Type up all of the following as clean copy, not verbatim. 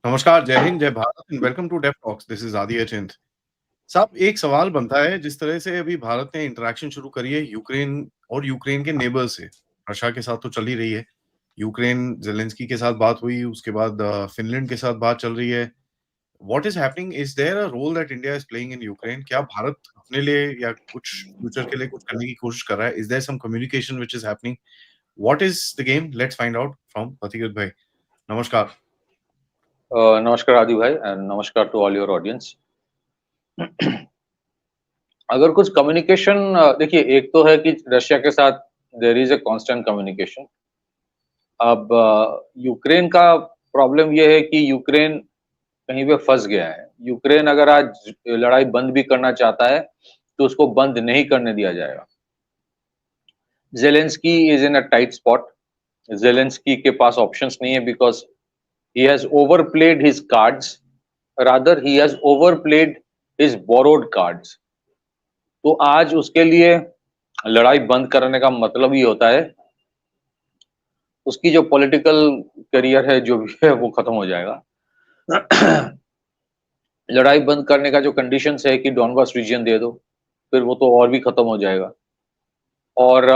नमस्कार, जय हिंद, जय Bharat and welcome to deaf talks. This is Adi Achint. साहब, एक सवाल बनता है, जिस तरह से अभी भारत ने इंटरैक्शन शुरू करी है यूक्रेन और यूक्रेन के नेबर से, रशिया के साथ तो चल ही रही है। यूक्रेन ज़ेलेंस्की के साथ बात हुई, उसके बाद फ़िनलैंड के साथ बात चल रही है। What is happening? Is there a role that India is playing in Ukraine? क्या भारत अपने लिए या कुछ फ्यूचर के लिए कुछ करने की कोशिश कर रहा है? Is there some communication which is happening? What is the game? Let's find out from Pathikrit भाई। नमस्कार। नमस्कार आदि भाई एंड नमस्कार टू ऑल योर ऑडियंस। अगर कुछ कम्युनिकेशन देखिए, एक तो है कि रशिया के साथ there is a constant communication. अब यूक्रेन का प्रॉब्लम ये है कि यूक्रेन कहीं पे फंस गया है। यूक्रेन अगर आज लड़ाई बंद भी करना चाहता है तो उसको बंद नहीं करने दिया जाएगा। Zelensky is in a tight spot. Zelensky के पास ऑप्शंस नहीं है because he has overplayed his cards, rather he has overplayed his borrowed cards। तो आज उसके लिए लड़ाई बंद करने का मतलब ही होता है उसकी जो पॉलिटिकल करियर है जो भी है वो खत्म हो जाएगा। लड़ाई बंद करने का जो कंडीशंस है कि डॉनबास रीजन दे दो, फिर वो तो और भी खत्म हो जाएगा। और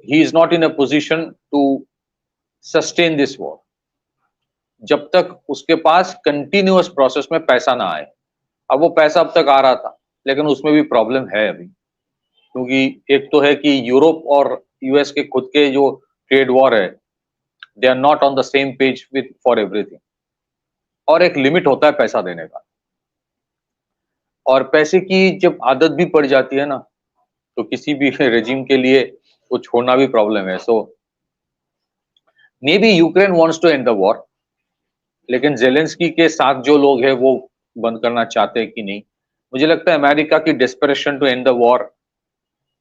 he is not in a position to sustain this war जब तक उसके पास कंटिन्यूअस प्रोसेस में पैसा ना आए। अब वो पैसा अब तक आ रहा था, लेकिन उसमें भी प्रॉब्लम है अभी, क्योंकि एक तो है कि यूरोप और यूएस के खुद के जो ट्रेड वॉर है, they are not on the same page with for everything. और एक लिमिट होता है पैसा देने का, और पैसे की जब आदत भी पड़ जाती है ना, तो किसी भी रेजिम के लिए वो छोड़ना भी प्रॉब्लम है। So maybe Ukraine wants to end the war, लेकिन जेलेंस्की के साथ जो लोग हैं वो बंद करना चाहते हैं कि नहीं। मुझे लगता है अमेरिका की desperation to end the war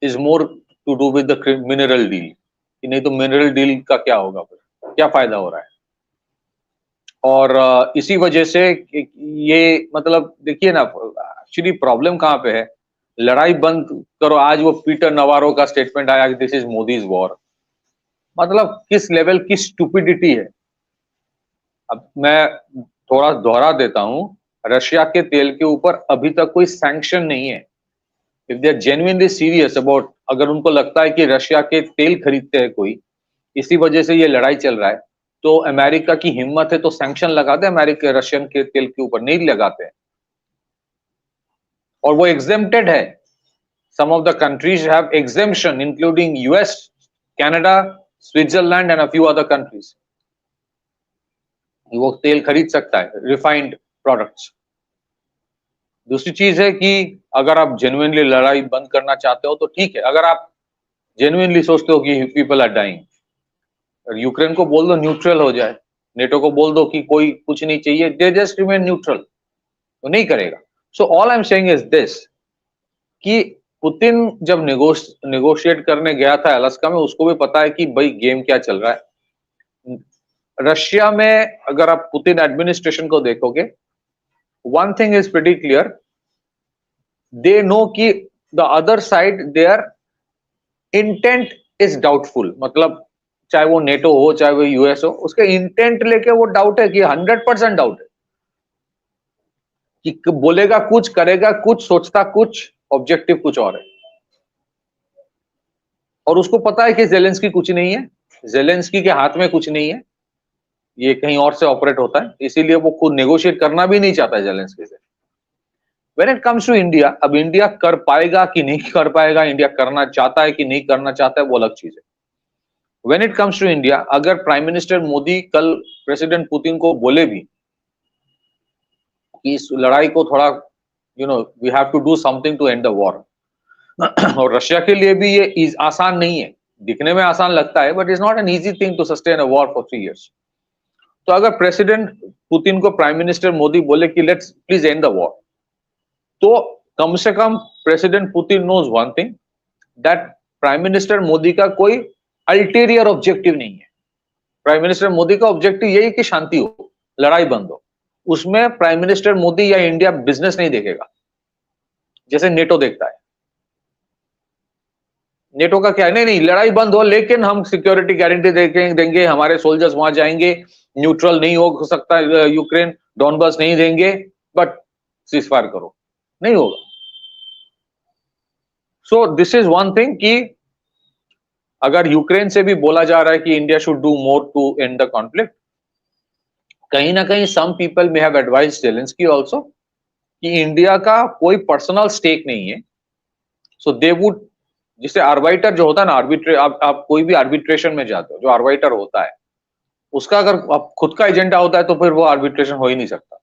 is more to do with the mineral deal, कि नहीं तो मिनरल डील का क्या होगा, फिर क्या फायदा हो रहा है। और इसी वजह से ये मतलब देखिए ना, एक्चुअली प्रॉब्लम कहाँ पे है। लड़ाई बंद करो, आज वो पीटर नवारो का स्टेटमेंट आया, दिस इज मोदीज वॉर। मतलब किस लेवल की स्टुपिडिटी है। अब मैं थोड़ा दोहरा देता हूं, रशिया के तेल के ऊपर अभी तक कोई सैंक्शन नहीं है। If they are genuinely serious about, अगर उनको लगता है कि रशिया के तेल खरीदते हैं कोई, इसी वजह से ये लड़ाई चल रहा है, तो अमेरिका की हिम्मत है तो सैंक्शन लगा दे अमेरिका रशियन के तेल के ऊपर। नहीं लगाते हैं, और वो एग्जेम्प्टेड है। Some of the countries have exemption including US, Canada, Switzerland and a few other countries. वो तेल खरीद सकता है, रिफाइंड प्रोडक्ट्स। दूसरी चीज है कि अगर आप जेन्युइनली लड़ाई बंद करना चाहते हो तो ठीक है। अगर आप जेन्युइनली सोचते हो कि पीपल आर डाइंग, यूक्रेन को बोल दो न्यूट्रल हो जाए, नेटो को बोल दो कि कोई कुछ नहीं चाहिए, दे जस्ट रिमेन न्यूट्रल, तो नहीं करेगा। So all I am saying is this, कि पुतिन जब नेगोशिएट करने गया था अलास्का में, उसको भी पता है कि भाई गेम क्या चल रहा है। रशिया में अगर आप पुतिन एडमिनिस्ट्रेशन को देखोगे, one thing is pretty clear, they know कि the other side their intent is doubtful. मतलब चाहे वो नेटो हो चाहे वो यूएस हो, उसके इंटेंट लेके वो डाउट है, कि 100% डाउट है कि बोलेगा कुछ, करेगा कुछ, सोचता कुछ, ऑब्जेक्टिव कुछ और है। और उसको पता है कि जेलेंस्की कुछ नहीं है, जेलेंस्की के हाथ में कुछ नहीं है, ये कहीं और से ऑपरेट होता है, इसीलिए वो खुद नेगोशिएट करना भी नहीं चाहता है जेलेंस्की से। When it comes to India, अब इंडिया कर पाएगा कि नहीं कर पाएगा, इंडिया करना चाहता है कि नहीं करना चाहता है, वो अलग चीज है। When it comes to India, अगर प्राइम मिनिस्टर मोदी कल प्रेसिडेंट पुतिन को बोले भी कि इस लड़ाई को थोड़ा we have to do something to end the war, और रशिया के लिए भी ये आसान नहीं है। दिखने में आसान लगता है, but is not an easy thing to sustain a war for 3 years। तो अगर प्रेसिडेंट पुतिन को प्राइम मिनिस्टर मोदी बोले कि let's please end the war, तो कम से कम president Putin knows one thing, that prime minister Modi का कोई अल्टीरियर ऑब्जेक्टिव नहीं है। प्राइम मिनिस्टर मोदी का ऑब्जेक्टिव यही कि शांति हो, लड़ाई बंद हो। उसमें प्राइम मिनिस्टर मोदी या इंडिया बिजनेस नहीं देखेगा, जैसे नेटो देखता है। नेटो का क्या है, नहीं नहीं लड़ाई बंद हो, लेकिन हम सिक्योरिटी गारंटी देंगे, हमारे सोल्जर्स वहां जाएंगे, न्यूट्रल नहीं हो सकता यूक्रेन, डॉनबास नहीं देंगे बट सीजफायर करो, नहीं होगा। So this is one thing कि अगर यूक्रेन से भी बोला जा रहा है कि India should do more to end the conflict, कहीं ना कहीं some people may have advised Zelensky also कि इंडिया का कोई पर्सनल स्टेक नहीं है, सो दे वुड, जिसे आर्बिटर जो होता है ना, आप कोई भी आर्बिट्रेशन में जाते हो, जो आर्बिटर होता है उसका अगर खुद का एजेंडा होता है तो फिर वो आर्बिट्रेशन हो ही नहीं सकता।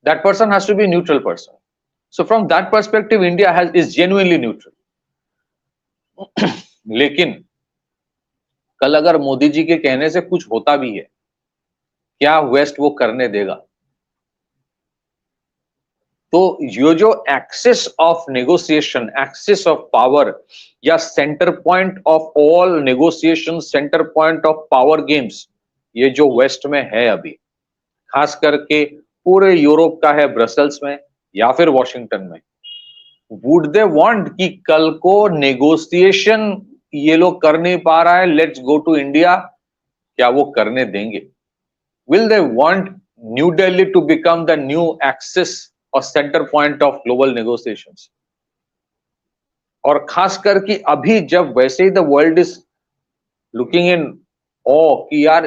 That person has to be neutral person. So from that perspective India has is genuinely neutral. लेकिन कल अगर मोदी जी के कहने से कुछ होता भी है, क्या वेस्ट वो करने देगा? तो ये जो axis of negotiation, axis of power, या centre point of all negotiation, centre point of power games, ये जो वेस्ट में है अभी, खास करके पूरे यूरोप का है ब्रसल्स में या फिर वॉशिंगटन में, वुड दे वांट कि कल को नेगोशिएशन ये लोग कर नहीं पा रहा है, लेट्स गो टू इंडिया, क्या वो करने देंगे? Will they want New Delhi to become the new axis और centre point of global negotiations? और खास करके अभी जब वैसे ही the world is looking in awe कि यार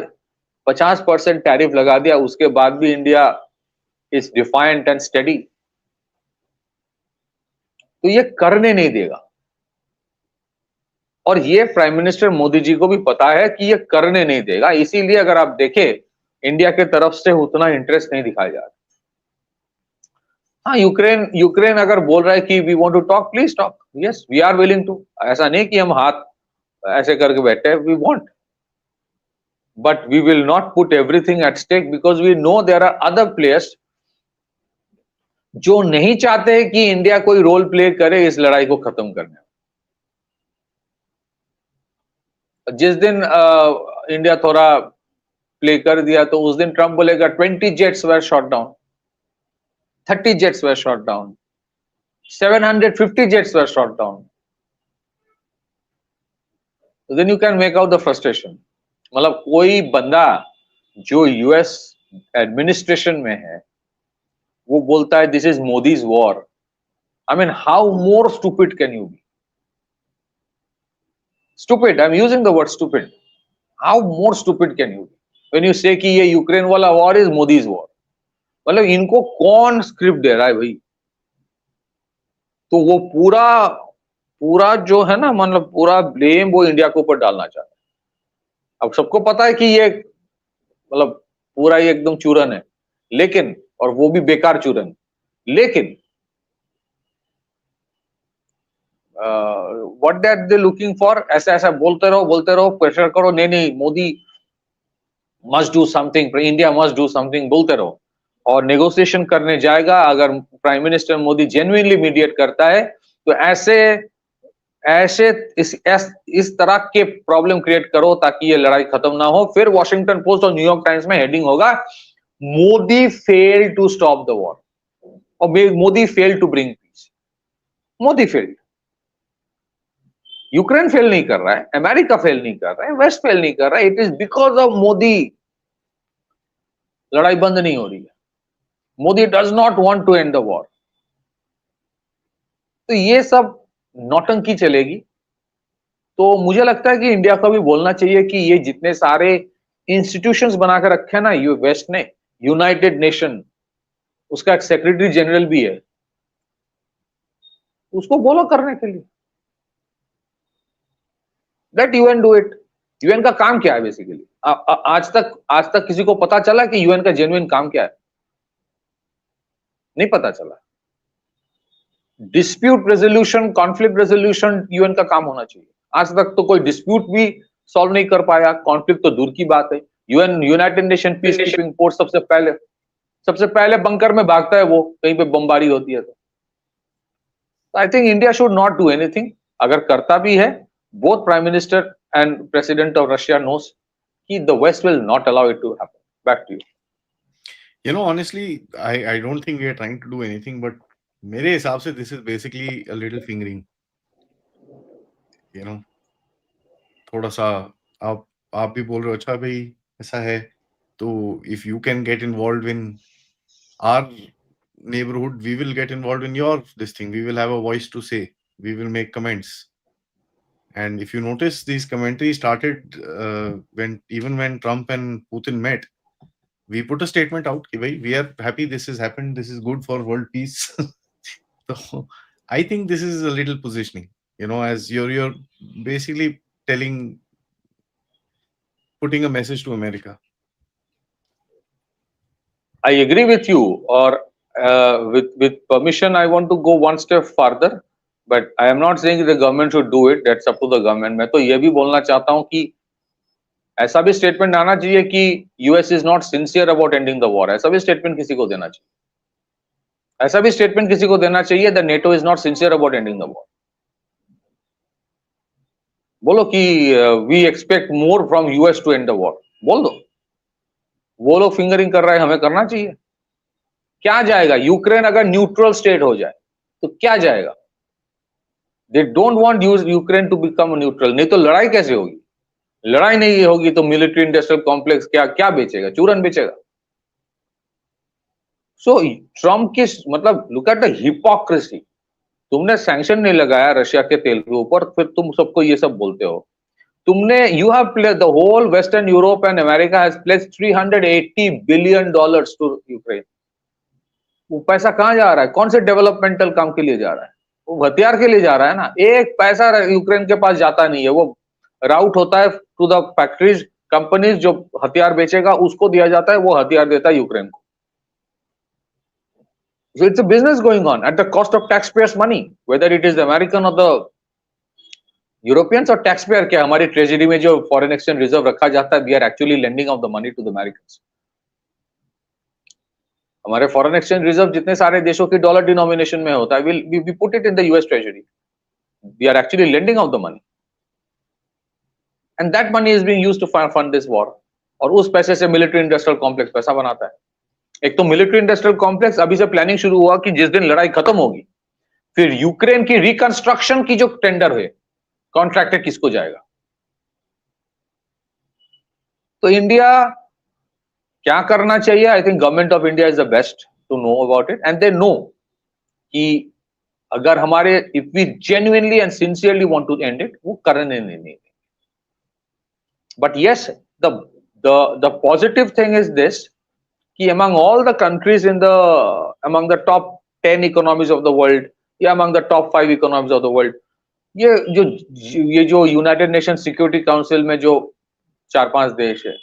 50% टैरिफ लगा दिया, उसके बाद भी India is defiant and steady, तो ये करने नहीं देगा। और ये प्राइम मिनिस्टर मोदी जी को भी पता है कि ये करने नहीं देगा, इसीलिए अगर आप देखें इंडिया के तरफ से उतना इंटरेस्ट नहीं दिखाया जा रहा। हाँ, यूक्रेन यूक्रेन अगर बोल रहा है कि we want to talk, please talk, yes we are willing to, ऐसा नहीं कि हम हाथ ऐसे करके बैठे हैं, we want, but we will not put everything at stake because we know there are other players जो नहीं चाहते कि इंडिया कोई रोल प्ले करे इस लड़ाई को खत्म करने में। जिस दिन इंडिया थोड़ा प्ले कर दिया तो उस दिन ट्रंप बोलेगा 20 jets were shot down, 30 jets were shot down, 750 jets were shot down. Then you can make out the frustration. मतलब कोई बंदा जो यूएस एडमिनिस्ट्रेशन में है वो बोलता है this is Modi's war, I mean how more stupid can you be? stupid, I'm using the word stupid. How more stupid can you be when you say कि ये यूक्रेन वाला वॉर इज मोदीज वॉर? मतलब इनको कौन स्क्रिप्ट दे रहा है भाई? तो वो पूरा पूरा जो है ना, मतलब पूरा ब्लेम वो इंडिया के ऊपर डालना चाहता है। अब सबको पता है कि ये मतलब पूरा ही एकदम चूरन है, लेकिन और वो भी बेकार चूरन, लेकिन what that they looking for, ऐसा ऐसा बोलते रहो, प्रेशर करो, नहीं नहीं Modi must do something, India must do something, बोलते रहो, और नेगोशिएशन करने जाएगा। अगर prime minister Modi genuinely mediate करता है तो ऐसे ऐसे इस तरह के प्रॉब्लम क्रिएट करो ताकि ये लड़ाई खत्म ना हो। फिर वॉशिंगटन पोस्ट और न्यूयॉर्क टाइम्स में हेडिंग होगा Modi fail to stop the war और Modi fail to bring peace. Modi failed. Ukraine fail नहीं कर रहा है, अमेरिका फेल नहीं कर रहा है, वेस्ट फेल नहीं कर रहा है, it is because of Modi लड़ाई बंद नहीं हो रही है। Modi does not want to end the war. तो ये सब नौटंकी चलेगी। तो मुझे लगता है कि इंडिया को भी बोलना चाहिए कि ये जितने सारे इंस्टीट्यूशंस बनाकर रखे ना यू वेस्ट ने, यूनाइटेड नेशन, उसका एक सेक्रेटरी जनरल भी है, उसको बोलो करने के लिए, let UN do it. UN का काम क्या है बेसिकली? आज तक किसी को पता चला कि यूएन का जेन्युइन काम क्या है? नहीं पता चला। Dispute resolution, conflict resolution UN का काम होना चाहिए। आज तक तो कोई डिस्प्यूट भी सॉल्व नहीं कर पाया, कॉन्फ्लिक्ट तो दूर की बात है। UN, United nation peace keeping force सबसे पहले बंकर में भागता है वो, कहीं पे बमबारी होती है तो। I think India should not do anything. अगर करता भी है, both prime minister and president of Russia knows कि the west will not allow it to happen. Back to you. You know, honestly, I don't think we are trying to do anything, but मेरे हिसाब से this is basically a little fingering. थोड़ा सा आप भी बोल रहे हो अच्छा भाई ऐसा है, So if you can get involved in our neighborhood, we will get involved in your this thing. We will have a voice to say. We will make comments. And if you notice, these commentaries started when Trump and Putin met. We put a statement out. Ki, bhai, we are happy this has happened. This is good for world peace. So I think this is a little positioning. As you're basically putting a message to America. I agree with you, or with permission, I want to go one step further. But I am not saying the government should do it. That's up to the government. मैं तो ये भी बोलना चाहता हूँ कि ऐसा भी स्टेटमेंट आना चाहिए कि US is not sincere about ending the war. ऐसा भी स्टेटमेंट किसी को देना चाहिए. ऐसा भी स्टेटमेंट किसी को देना चाहिए the NATO is not sincere about ending the war. बोलो कि we expect more from US to end the war. बोल दो. वो लोग फिंगरिंग कर रहे हैं, हमें करना चाहिए. क्या जाएगा? यूक्रेन अगर न्यूट्रल स्टेट हो जाए तो क्या जाएगा? They don't want Ukraine to become neutral. नहीं तो लड़ाई कैसे होगी? लड़ाई नहीं होगी तो मिलिट्री इंडस्ट्रियल कॉम्प्लेक्स क्या बेचेगा? चूरन बेचेगा. सो ट्रम्प की मतलब लुक एट द हिपोक्रेसी. तुमने सैंक्शन नहीं लगाया रशिया के तेल के ऊपर, फिर तुम सबको ये सब बोलते हो. तुमने you have played the whole western Europe and America has played $380 billion to Ukraine. वो पैसा कहां जा रहा है? कौन से डेवलपमेंटल काम के लिए जा रहा है? वो हथियार के लिए जा रहा है ना. एक पैसा यूक्रेन के पास जाता नहीं है. वो राउट होता है टू द फैक्ट्रीज, कंपनीज. जो हथियार बेचेगा उसको दिया जाता है, वो हथियार देता है यूक्रेन को. So it's a business going on at the cost of taxpayers' money, whether it is the American or the Europeans or taxpayer. क्या हमारी ट्रेजरी में जो फॉरेन एक्सचेंज रिजर्व रखा जाता है, we are actually lending out the money to the Americans. हमारे foreign exchange reserve जितने सारे देशों की डॉलर डिनोमिनेशन में होता है, we put it in the US treasury. We are actually lending out the money, and that money is being used to fund this war. और उस पैसे से मिलिट्री इंडस्ट्रियल कॉम्प्लेक्स पैसा बनाता है. एक तो मिलिट्री इंडस्ट्रियल कॉम्प्लेक्स अभी से प्लानिंग शुरू हुआ कि जिस दिन लड़ाई खत्म होगी, फिर यूक्रेन की रिकंस्ट्रक्शन की जो टेंडर है, कॉन्ट्रैक्टर किसको जाएगा? तो इंडिया क्या करना चाहिए? I think government of India is the best to know about it, and they know कि अगर हमारे if we genuinely and sincerely want to end it, वो करने नहीं. But yes, the positive thing is this कि among all the countries among the top 10 economies of the world या among the top 5 economies of the world, ये जो United nation security council में जो 4-5 देश है,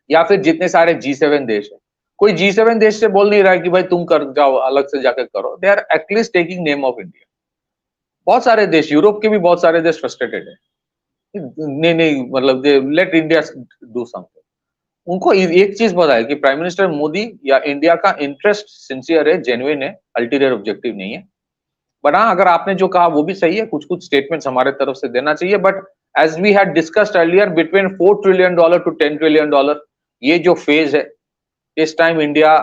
या फिर जितने सारे G7 देश है, कोई G7 देश से बोल नहीं रहा है कि भाई तुम कर जाओ, अलग से जाकर करो. They are at least taking name of India. बहुत सारे देश, यूरोप के भी बहुत सारे देश फ्रस्ट्रेटेड है. नहीं मतलब दे लेट इंडिया डू समथिंग. उनको एक चीज पता है कि प्राइम मिनिस्टर मोदी या इंडिया का इंटरेस्ट सिंसियर है, जेन्युइन है, अल्टीरियर ऑब्जेक्टिव नहीं है. बट हाँ, अगर आपने जो कहा वो भी सही है, कुछ स्टेटमेंट्स हमारे तरफ से देना चाहिए. But as we had discussed earlier, between $4 trillion to $10 trillion, ये जो फेज है, इस time India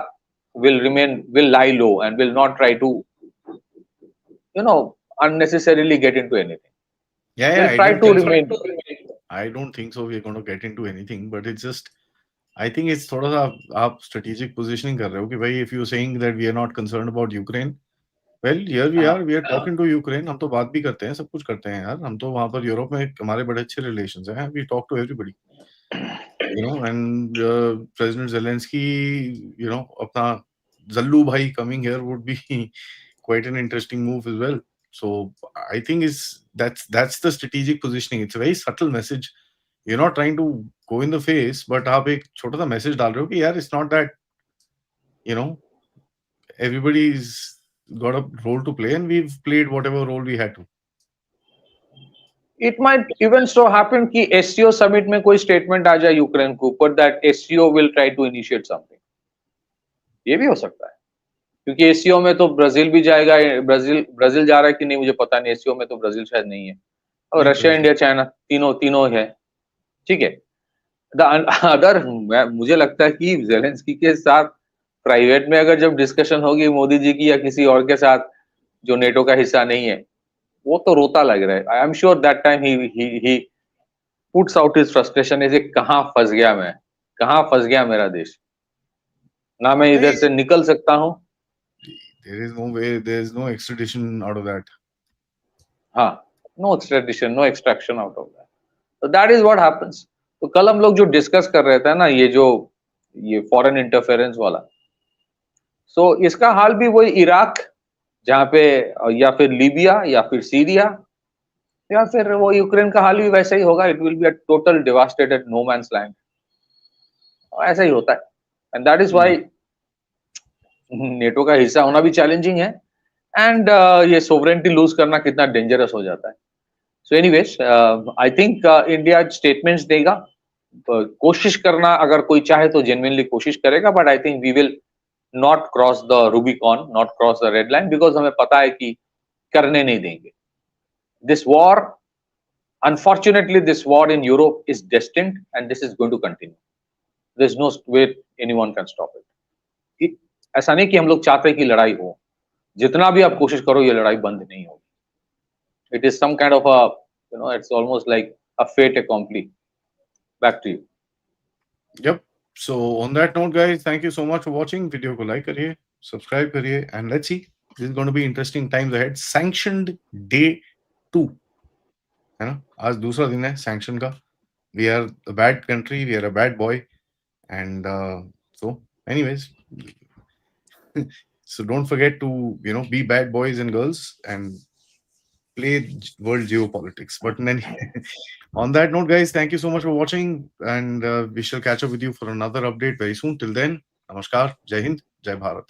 will lie low and will not try to unnecessarily get into anything. Yeah, try to remain. I don't think so we're going to get into anything, but it's just I think it's थोड़ा सा आप strategic positioning कर रहे हो कि भाई if you're saying that we are not concerned about Ukraine, well here we are talking to Ukraine. हम तो बात भी करते हैं, सब कुछ करते हैं यार. हम तो वहाँ पर यूरोप में हमारे बड़े अच्छे relations हैं. We talk to everybody, and President Zelensky, अपना जल्लू भाई coming here would be quite an interesting move as well. So I think that's the strategic positioning. It's a very subtle message. You're not trying to go in the face, but आप एक छोटा सा message डाल रहे हो कि यार it's not that everybody's got a role to play and we've played whatever role we had to. It might even so happen कि SCO summit में कोई statement आ जाए यूक्रेन के ऊपर that SCO will try to initiate something. ये भी हो सकता है, क्योंकि SCO में तो ब्राजील भी जाएगा. ब्राजील जा रहा है कि नहीं मुझे पता नहीं. SCO में तो ब्राजील शायद नहीं है, और रशिया, इंडिया, चाइना तीनों है. ठीक है. अदर मुझे लगता है कि जेलेंस्की के साथ प्राइवेट में अगर जब डिस्कशन होगी मोदी जी की या किसी और के साथ जो नेटो का हिस्सा नहीं है, वो तो रोता लग रहा है. I am sure that time he puts out his frustration. कहाँ फंस गया मैं, कहाँ फंस गया मेरा देश, ना मैं इधर से निकल सकता हूँ. There is no way, there is no extradition out of that. हाँ, no extradition, no extraction out of that. तो दैट इज व्हाट हैपेंस. तो कल हम लोग जो डिस्कस कर रहे थे ना, ये फॉरेन इंटरफेरेंस वाला, सो इसका हाल भी वही इराक जहाँ पे, या फिर लीबिया, या फिर सीरिया, या फिर वो यूक्रेन का हाल भी वैसा ही होगा. It will be a total devastated no man's land. ऐसा ही होता है. And that is why NATO का हिस्सा होना भी चैलेंजिंग है. एंड ये सोवरेनिटी लूज करना कितना डेंजरस हो जाता है. सो एनीवेज, आई थिंक इंडिया स्टेटमेंट्स देगा. कोशिश करना, अगर कोई चाहे तो जेन्युइनली कोशिश करेगा, but I think we will not cross the Rubicon, not cross the red line, because हमें पता है कि करने नहीं देंगे. दिस वॉर, unfortunately, this war in Europe is destined, and this is going to continue. There's no way anyone can stop it. ऐसा नहीं कि हम लोग चाहते हैं कि लड़ाई हो. जितना भी आप कोशिश करो, ये लड़ाई बंद नहीं होगी. It is some kind of a, it's almost like a fait accompli. Back to you. Yep. So on that note, guys, thank you so much for watching. Video को like करिए, subscribe करिए, and let's see. This is going to be interesting times ahead. Sanctioned day 2, है ना? आज दूसरा दिन है sanction का. We are a bad country. We are a bad boy. And so, anyways, so don't forget to be bad boys and girls and play world geopolitics. But then, on that note, guys, thank you so much for watching, and we shall catch up with you for another update very soon. Till then, namaskar, Jai Hind, Jai Bharat.